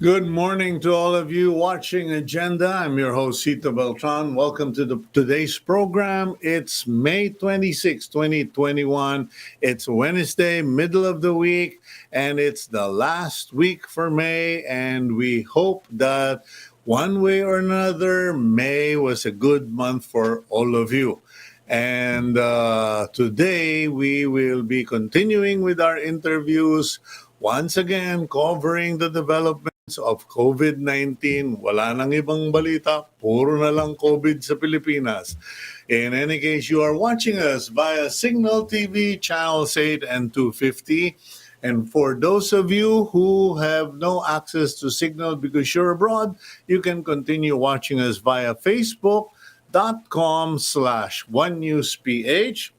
Good morning to all of you watching Agenda. I'm your host, Cito Beltran. Welcome to today's program. It's May 26, 2021. It's Wednesday, middle of the week, and it's the last week for May. And we hope that one way or another, May was a good month for all of you. And today we will be continuing with our interviews, once again covering the developments of COVID-19. Wala nang ibang balita, puro na lang COVID sa Pilipinas. In any case, you are watching us via Signal TV, channels 8 and 250. And for those of you who have no access to Signal because you're abroad, you can continue watching us via facebook.com/onenewsph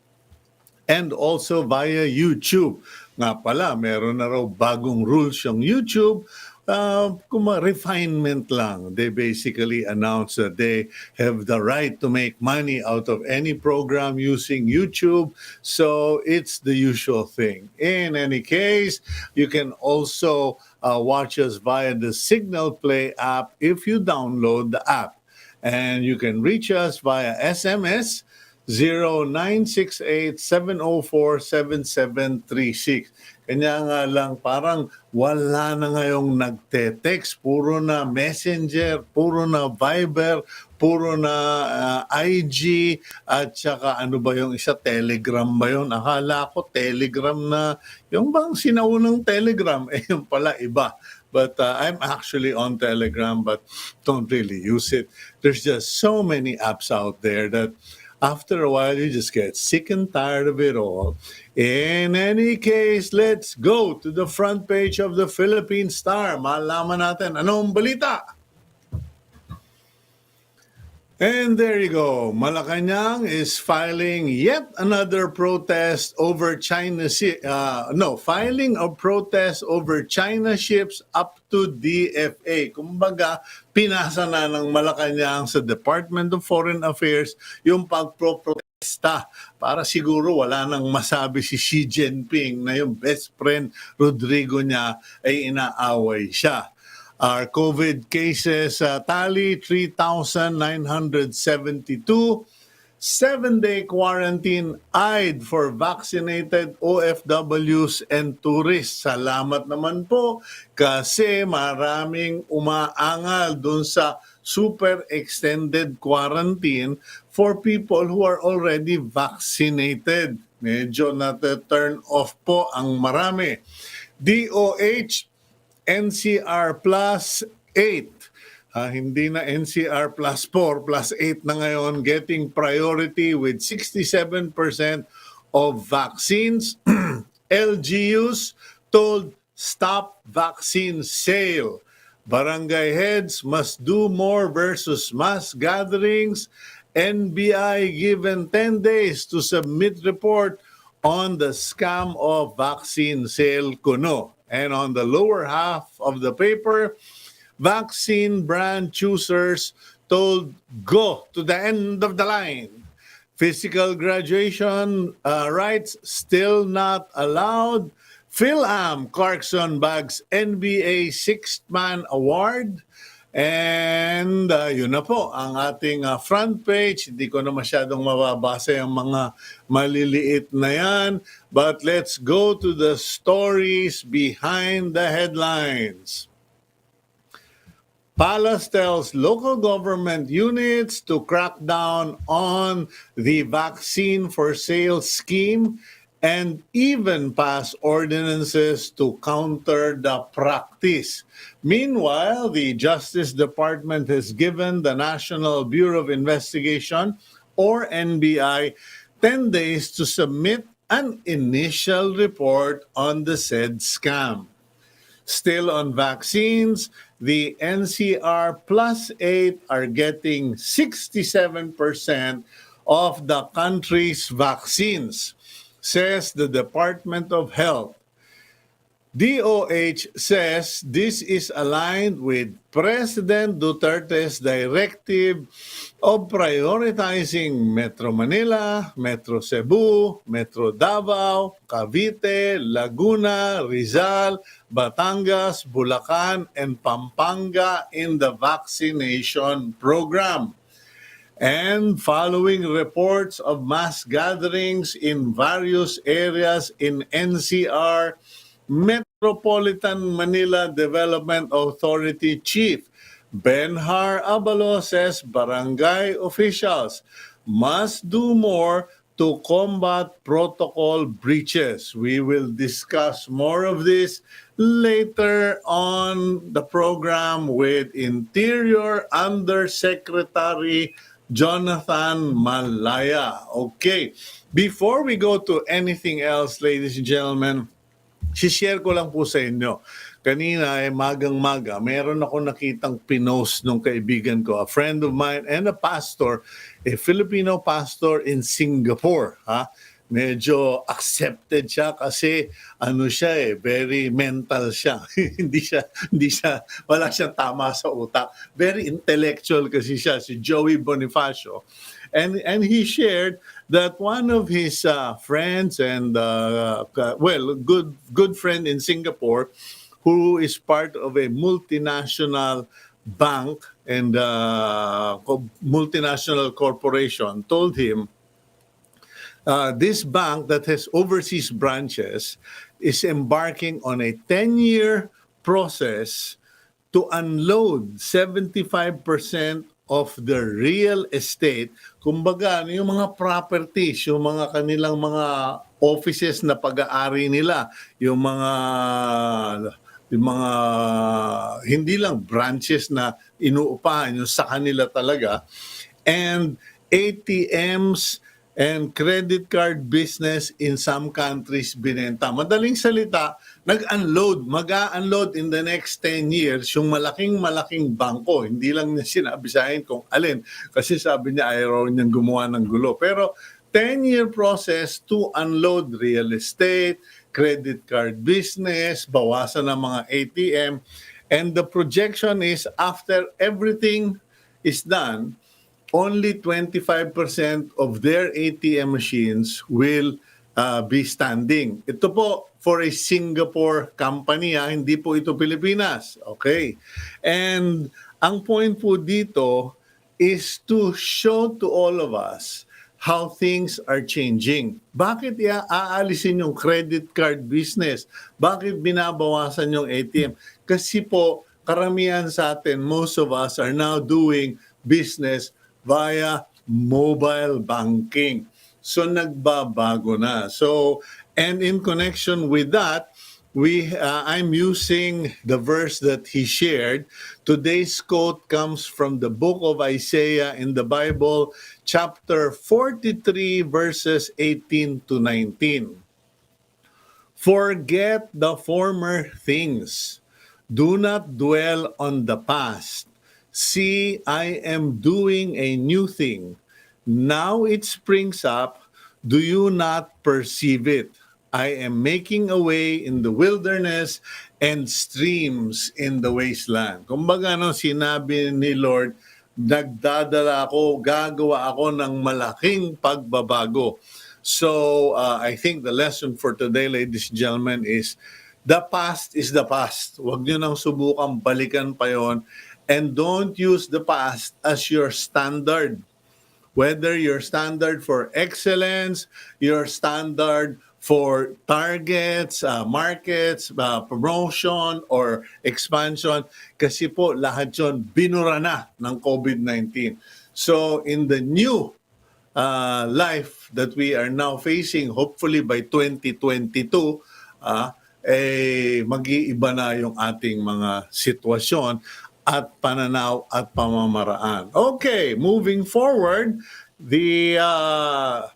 and also via YouTube. Nga pala, meron na raw bagong rules yung YouTube. Refinement lang. They basically announce that they have the right to make money out of any program using YouTube. So it's the usual thing. In any case, you can also watch us via the Signal Play app if you download the app. And you can reach us via SMS 0968-704-7736. Kanya nga lang parang wala na ngayong nagte-text, puro na Messenger, puro na Viber, puro na IG, at saka ano ba yung isa, Telegram ba yun? Akala ko Telegram na, yung bang sinaunang Telegram, yung pala iba. But I'm actually on Telegram but don't really use it. There's just so many apps out there that after a while, you just get sick and tired of it all. In any case, let's go to the front page of the Philippine Star. Malaman natin anong balita. And there you go. Malacanang is filing yet another protest over filing a protest over China ships up to DFA. Kumbaga, pinasa na ng Malacanang sa Department of Foreign Affairs yung pagproprotesta para siguro wala nang masabi si Xi Jinping na yung best friend Rodrigo niya ay inaaway siya. Our COVID cases tally 3,972. 7-day quarantine eyed for vaccinated OFWs and tourists. Salamat naman po kasi maraming umaangal dun sa super extended quarantine for people who are already vaccinated. Medyo na-turn off po ang marami. DOH NCR plus 8. Hindi na NCR plus 4, plus 8 na ngayon, getting priority with 67% of vaccines. LGUs told stop vaccine sale. Barangay heads must do more versus mass gatherings. NBI given 10 days to submit report on the scam of vaccine sale kuno. And on the lower half of the paper, vaccine brand choosers told go to the end of the line. Physical graduation rights still not allowed. PhilAm Clarkson bags NBA Sixth-Man Award. And yun na po ang ating front page. Hindi ko na masyadong mababasa yung mga maliliit na yan. But let's go to the stories behind the headlines. Palace tells local government units to crack down on the vaccine for sale scheme and even pass ordinances to counter the practice. Meanwhile, the Justice Department has given the National Bureau of Investigation, or NBI, 10 days to submit an initial report on the said scam. Still on vaccines, the NCR plus 8 are getting 67% of the country's vaccines, says the Department of Health. DOH says this is aligned with President Duterte's directive of prioritizing Metro Manila, Metro Cebu, Metro Davao, Cavite, Laguna, Rizal, Batangas, Bulacan, and Pampanga in the vaccination program. And following reports of mass gatherings in various areas in NCR, Metropolitan Manila Development Authority Chief Benhar Abalo says barangay officials must do more to combat protocol breaches. We will discuss more of this later on the program with Interior Undersecretary Jonathan Malaya. Okay, before we go to anything else, ladies and gentlemen, share ko lang po sa inyo. Kanina magang-maga, meron ako nakitang pinost nung kaibigan ko, a friend of mine and a pastor, a Filipino pastor in Singapore. Medyo accepted siya kasi very mental siya. Wala siyang tama sa utak. Very intellectual kasi siya, si Joey Bonifacio. And he shared that one of his friends and good friend in Singapore, who is part of a multinational bank and multinational corporation, told him this bank that has overseas branches is embarking on a 10-year process to unload 75% of the real estate, kumbaga yung mga properties, yung mga kanilang mga offices na pag-aari nila, yung mga hindi lang branches na inuupahan, yung sa kanila talaga, and ATMs and credit card business in some countries binenta. Madaling salita, mag-unload in the next 10 years yung malaking bangko. Hindi lang niya sinabi sa akin kung alin. Kasi sabi niya ayaw niyang gumawa ng gulo. Pero 10-year process to unload real estate, credit card business, bawasan ng mga ATM. And the projection is after everything is done, only 25% of their ATM machines will be standing. Ito po for a Singapore company, hindi po ito Pilipinas. Okay. And ang point po dito is to show to all of us how things are changing. Bakit aalisin yung credit card business? Bakit binabawasan yung ATM? Kasi po, karamihan sa atin, most of us are now doing business via mobile banking. So nagbabago na. So, and in connection with that, I'm using the verse that he shared. Today's quote comes from the book of Isaiah in the Bible, chapter 43, verses 18 to 19. Forget the former things. Do not dwell on the past. See, I am doing a new thing. Now it springs up. Do you not perceive it? I am making a way in the wilderness and streams in the wasteland. Kumbaga, no, sinabi ni Lord, nagdadala ako, gagawa ako ng malaking pagbabago. So, I think the lesson for today, ladies and gentlemen, is the past is the past. Huwag nyo nang subukan balikan pa yon. And don't use the past as your standard. Whether your standard for excellence, your standard for targets, markets, promotion, or expansion, kasi po lahat yun binura na ng COVID-19. So in the new life that we are now facing, hopefully by 2022, mag-iiba na yung ating mga sitwasyon at pananaw at pamamaraan. Okay, moving forward, let's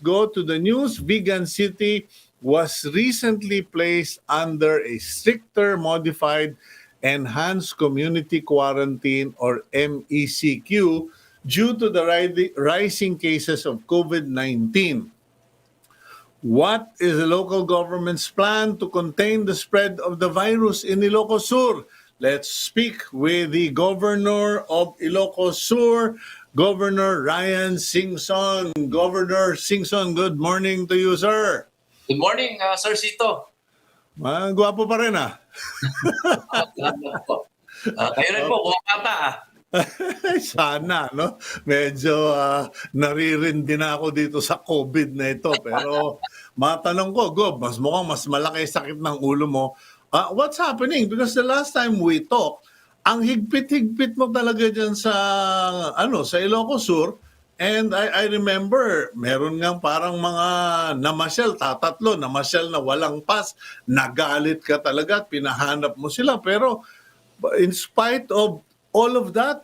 go to the news. Vigan City was recently placed under a stricter modified enhanced community quarantine or MECQ due to the rising cases of COVID-19. What is the local government's plan to contain the spread of the virus in Ilocos Sur? Let's speak with the Governor of Ilocos Sur, Governor Ryan Singson. Governor Singson, good morning to you, sir. Good morning, Sir Cito. Gwapo pa rin, Kayo rin po, bumabata Sana, no? Medyo naririndi na ako dito sa COVID na ito. Pero matanong ko, Gob, mas malaki sakit ng ulo mo. What's happening? Because the last time we talked, ang higpit-higpit mo talaga dyan sa Ilocos Sur. And I remember, meron nga parang mga namasyal, namasyal na walang pass, nagalit ka talaga at pinahanap mo sila. Pero in spite of all of that,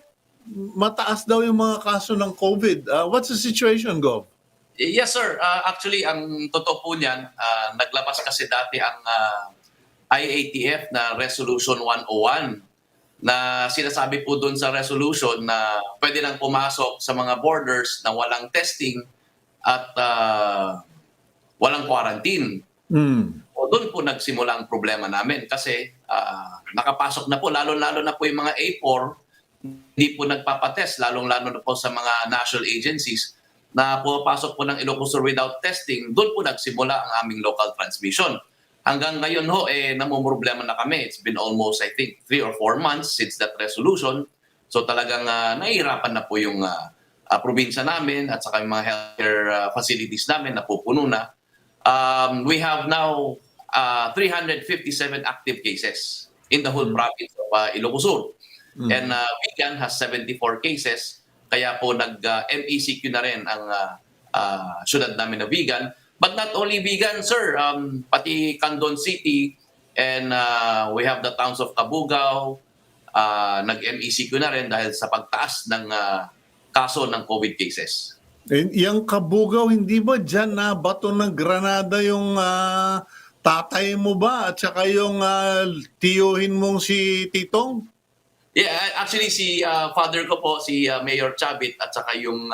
mataas daw yung mga kaso ng COVID. What's the situation, Gov? Yes, sir. Actually, ang totoo po niyan, naglabas kasi dati ang IATF na Resolution 101 na sinasabi po doon sa resolution na pwede nang pumasok sa mga borders na walang testing at walang quarantine. O doon po nagsimula ang problema namin kasi nakapasok na po, lalo-lalo na po yung mga A4, hindi po nagpapatest, lalong-lalo na po sa mga national agencies na pumapasok po ng Ilocos Sur without testing. Doon po nagsimula ang aming local transmission. Hanggang ngayon namumroblema na kami. It's been almost, I think, 3 or 4 months since that resolution. So talagang nahihirapan na po yung probinsya namin at saka yung mga healthcare facilities namin na pupuno na. We have now 357 active cases in the whole province of Ilocos Sur. And Vigan has 74 cases. Kaya po nag-MECQ na rin ang syudad namin na Vigan. But not only Vigan, sir, pati Quezon City and we have the towns of Cabugao, nag-MECQ na rin dahil sa pagtaas ng kaso ng COVID cases. Yung Cabugao, hindi ba dyan na bato ng granada yung tatay mo ba at saka yung tiyuhin mong si Titong? Yeah, actually si father ko po, si Mayor Chavit at saka yung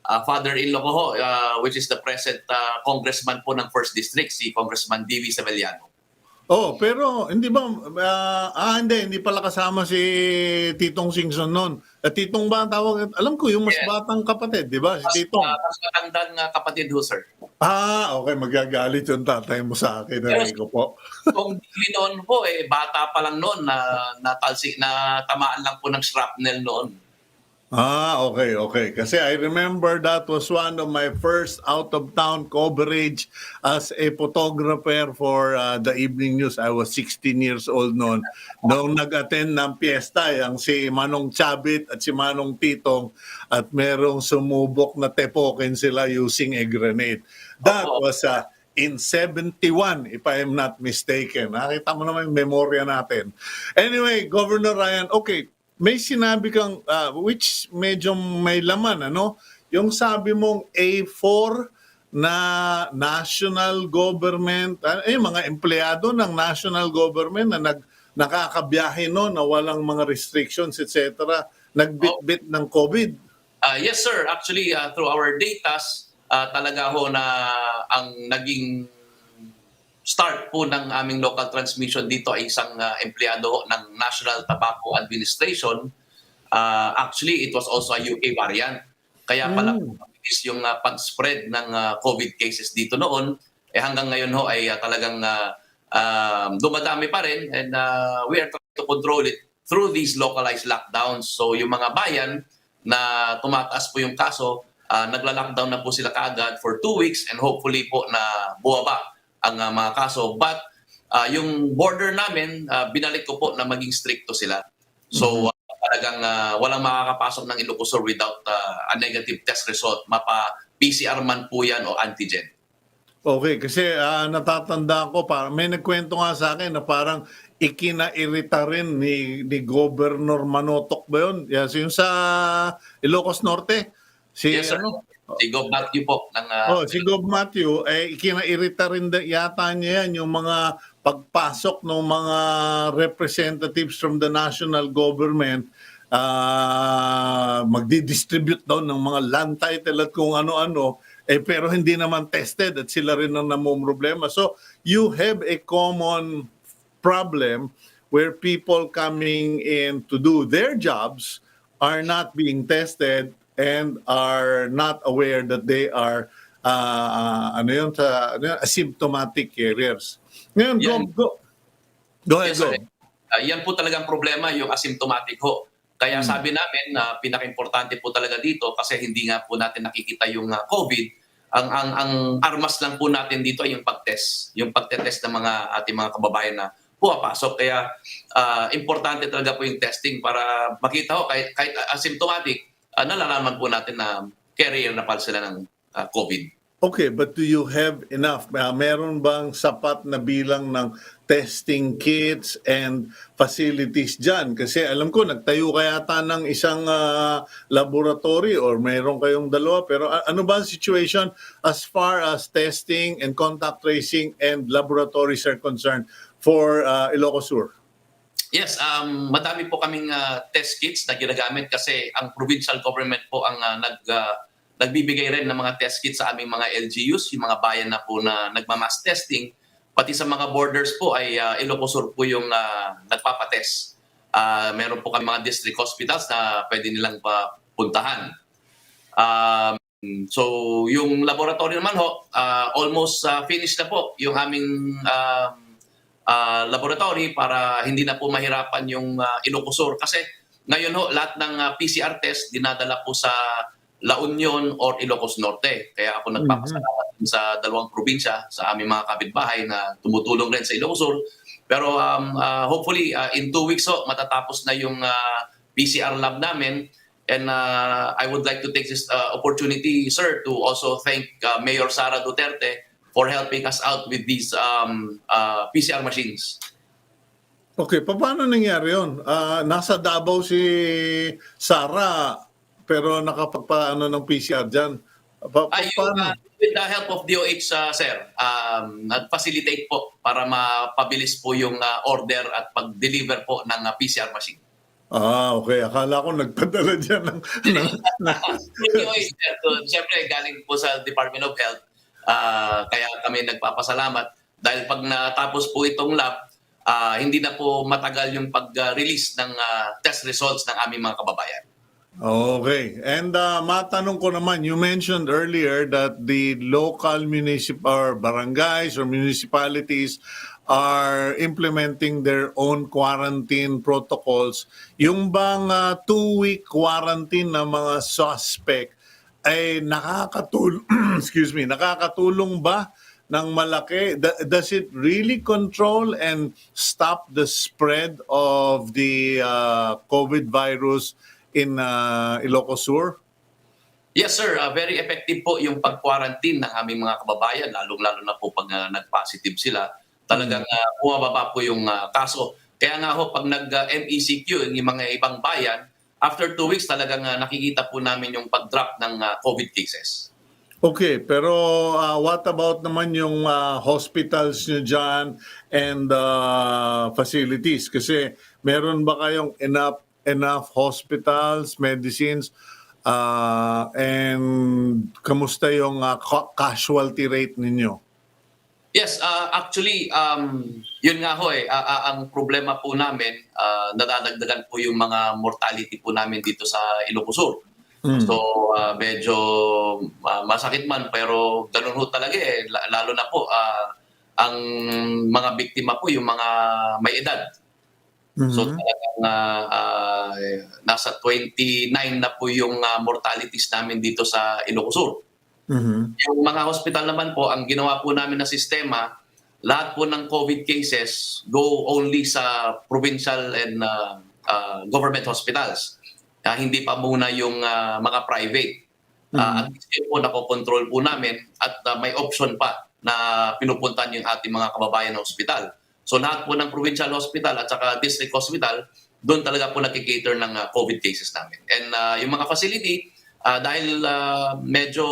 father-in-law ko, which is the present congressman po ng 1st District, si Congressman D.V. Sabeliano. Oh, pero hindi ba, hindi pala kasama si Titong Singson noon. Titong ba ang tawag? Alam ko, yung mas batang kapatid, di ba? Si Titong. Mas matandang kapatid ho, sir. Okay, magagalit yung tatay mo sa akin. Ko po. Kung di noon po, bata pa lang noon na tamaan lang po ng shrapnel noon. Okay. Kasi I remember that was one of my first out-of-town coverage as a photographer for the evening news. I was 16 years old noon. Noong nag-attend ng piyesta, yung si Manong Chabit at si Manong Titong at merong sumubok na tepokin sila using a grenade. That was in 71, if I am not mistaken. Nakita mo naman yung memorya natin. Anyway, Governor Ryan, okay, may sinabi kang, which medyo may laman, yung sabi mong A4 na national government, yung mga empleyado ng national government na nakakabiyahe na walang mga restrictions, etc., nagbitbit ng COVID. Yes sir, actually through our data, talaga ho na ang naging start po ng aming local transmission dito ay isang empleyado ho ng National Tobacco Administration. Actually, it was also a UK variant. Kaya pala po Mm. mabilis yung pag-spread ng COVID cases dito noon. Hanggang ngayon ho ay talagang dumadami pa rin, and we are trying to control it through these localized lockdowns. So yung mga bayan na tumataas po yung kaso, nagla-lockdown na po sila kaagad for 2 weeks, and hopefully po na buwaba ang mga kaso. But yung border namin, binalik ko po na maging stricto sila. So talagang walang makakapasok ng Ilocos Sur without a negative test result, mapa PCR man po yan o antigen. Okay, kasi natatandaan ko, may nagkwento nga sa akin na parang ikinairita rin ni Governor Manotok ba yun? Yes, yung sa Ilocos Norte. Si Yes sir, ano? si Gov Matthew po ng Si Gov Matthew, ikinairita rin yata niya yan yung mga pagpasok ng mga representatives from the national government, magdi-distribute daw ng mga land title at kung ano-ano, pero hindi naman tested at sila rin ang namumroblema. So you have a common problem where people coming in to do their jobs are not being tested and are not aware that they are asymptomatic carriers. Ngayon, Yan. go ahead, Yes sir, go. yan po talagang problema, yung asymptomatic ho. Kaya sabi namin na pinaka-importante po talaga dito, kasi hindi nga po natin nakikita yung COVID, ang armas lang po natin dito ay yung pagtest. Yung pagtetest ng mga ating mga kababayan na pumapasok. Kaya importante talaga po yung testing para makita ho, kahit asymptomatic, nalalaman po natin na carrier na pala sila ng COVID. Okay, but do you have enough? Meron bang sapat na bilang ng testing kits and facilities dyan? Kasi alam ko, nagtayo ka yata ng isang laboratory or meron kayong dalawa. Pero ano ba ang situation as far as testing and contact tracing and laboratories are concerned for Ilocos Sur? Yes, madami po kaming test kits na ginagamit kasi ang provincial government po ang nagbibigay rin ng mga test kits sa aming mga LGUs, yung mga bayan na po na nagmamass testing. Pati sa mga borders po ay Ilocos Sur po yung nagpapatest. Meron po kami mga district hospitals na pwede nilang puntahan. So yung laboratory naman ho, almost finished na po yung aming laboratory para hindi na po mahirapan yung Ilocos Sur. Kasi ngayon ho, lahat ng PCR test dinadala po sa La Union or Ilocos Norte. Kaya ako nagpapasalamat sa dalawang probinsya, sa aming mga kapitbahay na tumutulong rin sa Ilocos Sur. Pero hopefully in 2 weeks ho, matatapos na yung PCR lab namin. And I would like to take this opportunity, sir, to also thank Mayor Sara Duterte for helping us out with these PCR machines. Okay, paano nangyari yun? Nasa Davao si Sara, pero nakapagpaano ng PCR dyan. Paano? With the help of DOH, sir, nag-facilitate po para mapabilis po yung order at pag-deliver po ng PCR machine. Okay. Akala ko nagpadala dyan ng DOH, sir, siyempre galing po sa Department of Health, kaya kami nagpapasalamat dahil pag natapos po itong lab, hindi na po matagal yung pag-release ng test results ng aming mga kababayan. Okay. And matanong ko naman, you mentioned earlier that the local municipal or barangays or municipalities are implementing their own quarantine protocols. Yung bang 2-week quarantine ng mga suspect ay nakakatulong ba ng malaki? Does it really control and stop the spread of the COVID virus in Ilocos Sur? Yes sir, very effective po yung pag-quarantine ng aming mga kababayan, lalong-lalo na po pag nag-positive sila. Talagang bumababa po yung kaso. Kaya nga ho, pag nag-MECQ, yung mga ibang bayan, after 2 weeks talagang nakikita po namin yung pag-drop ng COVID cases. Okay, pero what about naman yung hospitals nyo dyan and facilities? Kasi meron ba kayong enough hospitals, medicines And kamusta yung casualty rate ninyo? Yes, actually, yun nga ho ang problema po namin, nadadagdagan po yung mga mortality po namin dito sa Ilocos Sur. So, medyo masakit man pero ganun ho talaga lalo na po ang mga biktima po yung mga may edad. So talagang nasa 29 na po yung mortalities namin dito sa Ilocos Sur. Yung mga hospital naman po, ang ginawa po namin na sistema, lahat po ng COVID cases go only sa provincial and government hospitals. Hindi pa muna yung mga private. At least yun po nakokontrol po namin at may option pa na pinupuntahan yung ating mga kababayan na hospital. So lahat po ng provincial hospital at saka district hospital, doon talaga po nakikater ng COVID cases namin. And yung mga facility, dahil medyo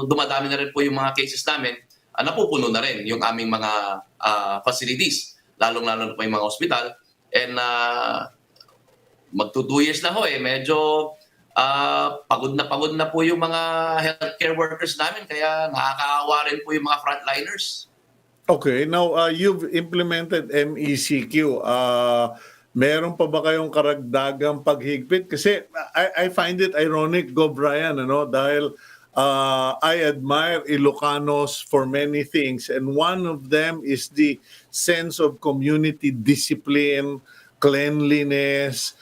dumadami na rin po yung mga cases namin, napupuno na rin yung aming mga facilities, lalong-lalo na po yung mga hospital. And magto 2 years na ho medyo pagod na po yung mga healthcare workers namin, kaya nakakaawa rin po yung mga frontliners. Okay, now you've implemented MECQ. Meron pa ba kayong karagdagang paghigpit? Kasi I find it ironic, Gov. Ryan, dahil I admire Ilocanos for many things, and one of them is the sense of community discipline, cleanliness,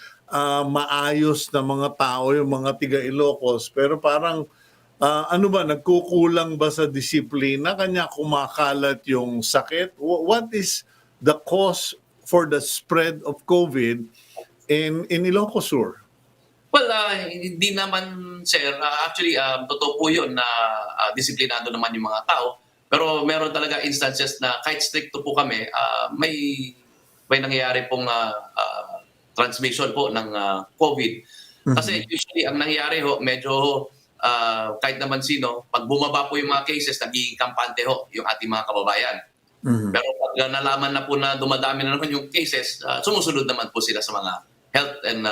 maayos na mga tao, yung mga tiga Ilocos. Pero parang ano ba, nagkukulang ba sa disiplina? Kanya kumakalat yung sakit? What is the cause for the spread of COVID in Ilocos Sur? Well, hindi naman, sir. Actually, totoo po yun na disiplinado naman yung mga tao. Pero meron talaga instances na kahit stricto po kami, may nangyayari pong transmission po ng COVID. Kasi usually, ang nangyayari ho, medyo kahit naman sino, pag bumaba po yung mga cases, nagiging kampante ho yung ating mga kababayan. Pero pag nalaman na po na dumadami na naman yung cases, sumusunod naman po sila sa mga health and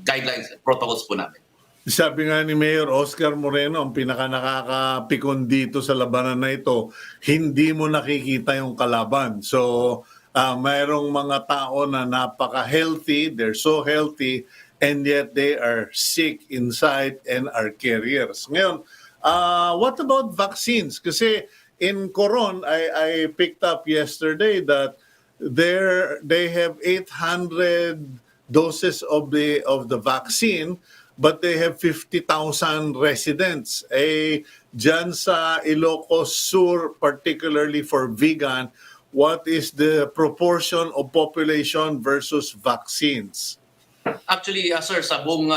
guidelines and protocols po namin. Sabi nga ni Mayor Oscar Moreno, ang pinaka nakakapikon dito sa labanan na ito, hindi mo nakikita yung kalaban. So, mayroong mga tao na napaka-healthy, they're so healthy, and yet they are sick inside and are carriers. Ngayon, what about vaccines? Kasi in Coron, I picked up yesterday that they have 800 doses of the vaccine, but they have 50,000 residents. Dyan sa Ilocos Sur, particularly for Vigan, what is the proportion of population versus vaccines? Actually, sir, sa buong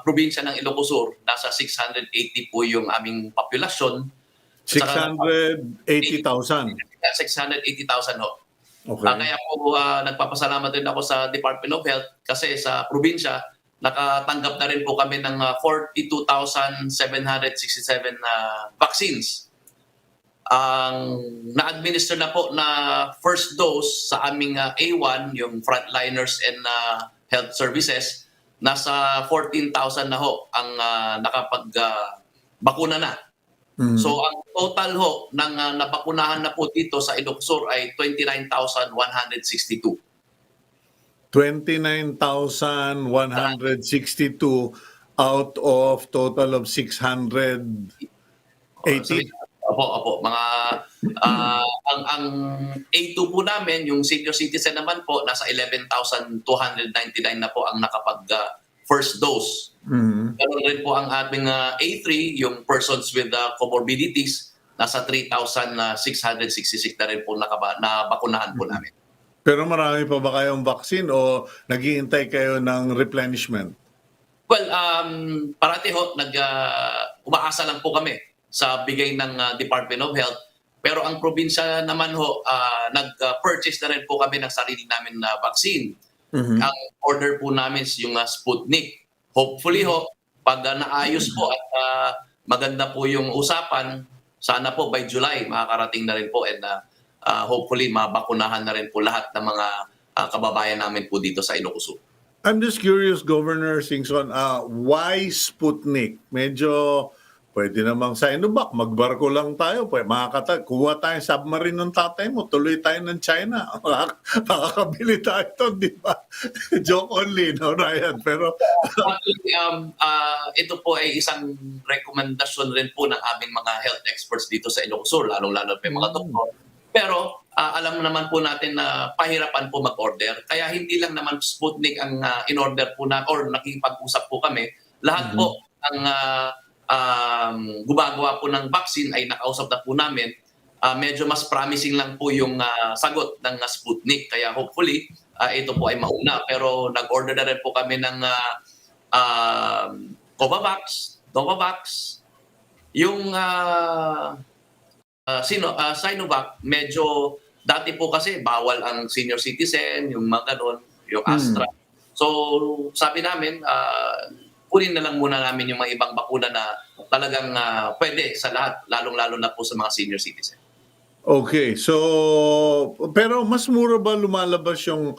probinsya ng Ilocos Sur, nasa 680 po yung aming populasyon. 680,000. 680,000 ho. Okay. Kaya po nagpapasalamat rin ako sa Department of Health kasi sa probinsya, nakatanggap na rin po kami ng 42,767 vaccines. Ang na-administer na po na first dose sa aming A1, yung frontliners and health services, nasa 14,000 na ho ang nakapag-bakuna na. So ang total ho ng nabakunahan na po dito sa Ilocos Sur ay 29,162. 29,162 out of total of 680. Opo. Mga ang A2 po namin, yung senior citizen naman po, nasa 11,299 na po ang nakapag first dose. Ganun rin po ang ating A3, yung persons with comorbidities, nasa 3,666 na rin po nabakunahan po namin. Pero marami pa ba kayong vaccine o naghihintay kayo ng replenishment? Well, parati ho, umaasa lang po kami sa bigay ng Department of Health. Pero ang probinsya naman ho, nag-purchase na rin po kami ng sarili namin na vaccine. Ang order po namin is yung Sputnik. Hopefully ho, pag naayos po at maganda po yung usapan, sana po by July makakarating na rin po and hopefully mabakunahan na rin po lahat ng mga kababayan namin po dito sa Ilocos Sur. I'm just curious, Governor Singson, why Sputnik? Medyo pwede namang Sinovac, magbarko lang tayo. Kuha tayong submarine ng tatay mo, tuloy tayo ng China. Makakabili tayo ito, di ba? Joke only, no, Ryan? Pero, Actually, ito po ay isang rekomendasyon rin po ng aming mga health experts dito sa Ilocos Sur, lalong-lalo pa yung mga doktor. Pero alam naman po natin na pahirapan po mag-order. Kaya hindi lang naman Sputnik ang in-order po na or nakikipag-usap po kami. Lahat po ang gumagawa po ng vaccine ay nakausap na po namin. Medyo mas promising lang po yung sagot ng Sputnik. Kaya hopefully, ito po ay mauna. Pero nag-order na rin po kami ng Novavax, yung Sinovac, medyo dati po kasi bawal ang senior citizen, yung mga ganon, yung Astra. So sabi namin, kunin na lang muna namin yung mga ibang bakuna na talagang pwede sa lahat, lalong-lalo na po sa mga senior citizen. okay, so, pero mas mura ba lumalabas yung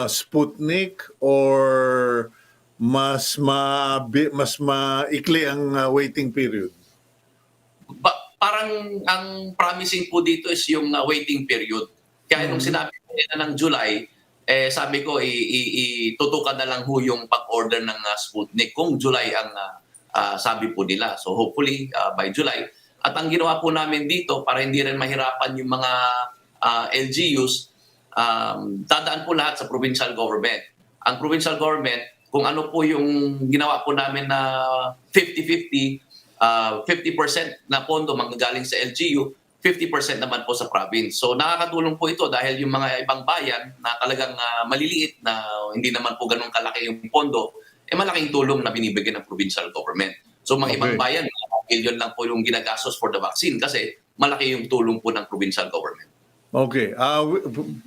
Sputnik or mas maikli ang waiting period? Parang ang promising po dito is yung waiting period. Kaya nung sinabi ko nila ng July, sabi ko itutukan na lang ho yung pag-order ng Sputnik kung July ang sabi po nila. So hopefully by July. At ang ginawa po namin dito para hindi rin mahirapan yung mga LGUs, dadaan po lahat sa provincial government. Ang provincial government, kung ano po yung ginawa po namin na 50-50, 50% na pondo manggagaling sa LGU, 50% naman po sa province. So nakakatulong po ito dahil yung mga ibang bayan na talagang maliliit na hindi naman po ganun kalaki yung pondo, malaking tulong na binibigyan ng provincial government. So mga ibang bayan, billion lang po yung ginagastos for the vaccine kasi malaki yung tulong po ng provincial government. Okay.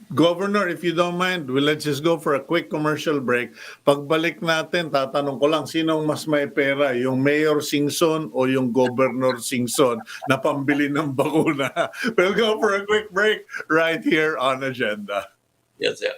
Governor, if you don't mind, let's just go for a quick commercial break. Pagbalik natin, tatanong ko lang, sinong mas may pera? Yung Mayor Singson o yung Governor Singson na pambili ng bakuna? We'll go for a quick break right here on Agenda. Yes, sir.